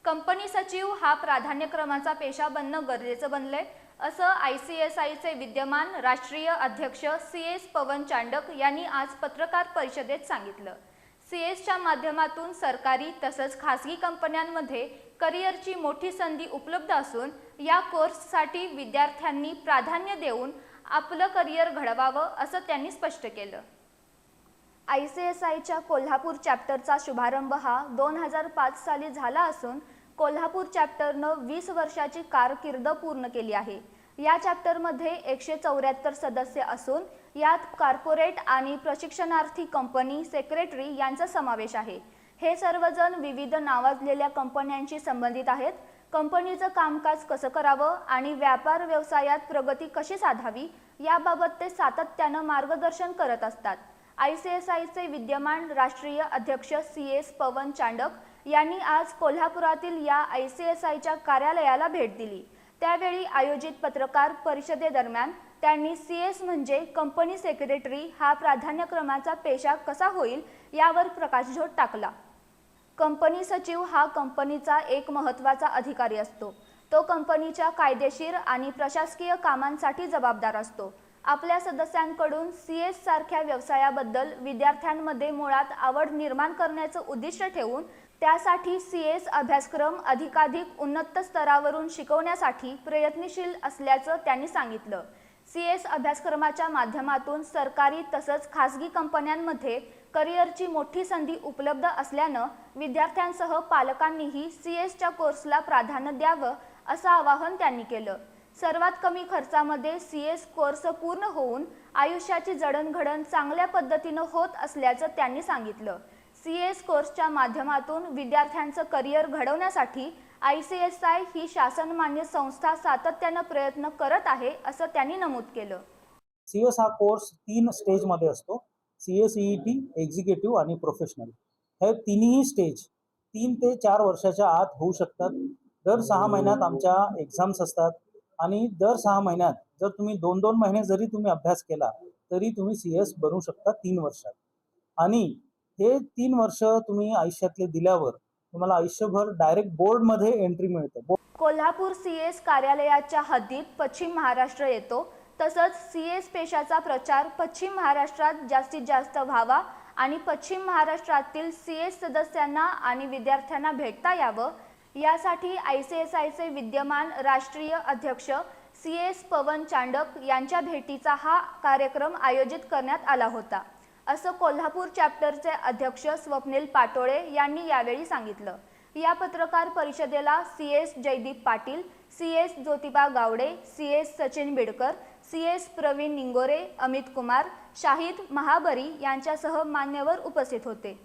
Company सचिव हा प्राधान्यक्रमाचा पेशा बनणं गरजेचं बनलंय, असं ICSIचे विद्यमान राष्ट्रीय अध्यक्ष CS पवन चांडक यांनी आज पत्रकार परिषदेत सांगितलं। CSच्या माध्यमातून सरकारी तसंच खासगी कंपन्यांमध्ये करिअरची मोठी संधी उपलब्ध असून या कोर्ससाठी विद्यार्थ्यांनी प्राधान्य देऊन आपलं करिअर घडवावं असं त्यांनी स्पष्ट केलं। ICSIच्या कोल्हापूर चॅप्टरचा शुभारंभ हा 2005 साली झाला असून कोल्हापूर चॅप्टरनं 20 वर्षाची कारकीर्द पूर्ण केली आहे। या चॅप्टरमध्ये 174 सदस्य असून यात कॉर्पोरेट आणि प्रशिक्षणार्थी कंपनी सेक्रेटरी यांचा समावेश आहे। हे सर्वजण विविध नावाजलेल्या कंपन्यांशी संबंधित आहेत। कंपनीचं कामकाज कसं करावं आणि व्यापार व्यवसायात प्रगती कशी साधावी याबाबत ते सातत्यानं मार्गदर्शन करत असतात। ICSIचे विद्यमान राष्ट्रीय अध्यक्ष CS पवन चांडक यांनी आज कोल्हापुरातील या ICSIच्या कार्यालयाला भेट दिली। त्यावेळी आयोजित पत्रकार परिषदेदरम्यान त्यांनी CS म्हणजे कंपनी सेक्रेटरी हा प्राधान्यक्रमाचा पेशा कसा होईल यावर प्रकाशझोत टाकला। कंपनी सचिव हा कंपनीचा एक महत्त्वाचा अधिकारी असतो। तो कंपनीच्या कायदेशीर आणि प्रशासकीय कामांसाठी जबाबदार असतो। आपल्या सदस्यांकडून CS सारख्या व्यवसायाबद्दल विद्यार्थ्यांमध्ये मुळात आवड निर्माण करण्याचं उद्दिष्ट ठेवून त्यासाठी CS अभ्यासक्रम अधिकाधिक उन्नत स्तरावरून शिकवण्यासाठी प्रयत्नशील असल्याचं त्यांनी सांगितलं। CS अभ्यासक्रमाच्या माध्यमातून सरकारी तसंच खासगी कंपन्यांमध्ये करिअरची मोठी संधी उपलब्ध असल्यानं विद्यार्थ्यांसह पालकांनीही CSच्या कोर्सला प्राधान्य द्यावं असं आवाहन त्यांनी केलं। सर्वात कमी खर्चामध्ये CS कोर्स पूर्ण होऊन आयुष्याची जडणघडण चांगल्या पद्धतीनं होत असल्याचं त्यांनी सांगितलं। CS कोर्सच्या माध्यमातून विद्यार्थ्यांचं करिअर घडवण्यासाठी ICSI ही शासनमान्य संस्था सातत्यानं प्रयत्न करत आहे असं त्यांनी नमूद केलं। CS हा कोर्स 3 स्टेजमध्ये असतो। CS EET, एक्झिक्युटिव्ह आणि प्रोफेशनल। हे तिन्ही स्टेज 3 ते 4 वर्षाच्या आत होऊ शकतात। दर 6 महिन्यात आमच्या एक्झाम्स असतात आणि दर 6 महिन्यात जर तुम्ही 2-2 महिने जरी तुम्ही अभ्यास केला तरी तुम्ही CS बनू शकता 3 वर्षात। आणि हे 3 वर्ष तुम्ही आयुष्यातले दिल्यावर तुम्हाला आयुष्यभर डायरेक्ट बोर्डमध्ये एंट्री मिळते। कोल्हापूर CS कार्यालयाच्या हद्दीत पश्चिम महाराष्ट्र येतो। तसंच CS पेशाचा प्रचार पश्चिम महाराष्ट्रात जास्तीत जास्त व्हावा आणि पश्चिम महाराष्ट्रातील CS सदस्यांना आणि विद्यार्थ्यांना भेटता यावं यासाठी ICSIचे विद्यमान राष्ट्रीय अध्यक्ष CS पवन चांडक यांच्या भेटीचा हा कार्यक्रम आयोजित करण्यात आला होता, असं कोल्हापूर चॅप्टरचे अध्यक्ष स्वप्नील पाटोळे यांनी यावेळी सांगितलं। या पत्रकार परिषदेला CS Jaydeep Patil, CS Jyotiba Gawade, CS Sachin Bidkar, CS Pravin निंगोरे, Amit Kumar, Shahid महाबरी यांच्यासह मान्यवर उपस्थित होते।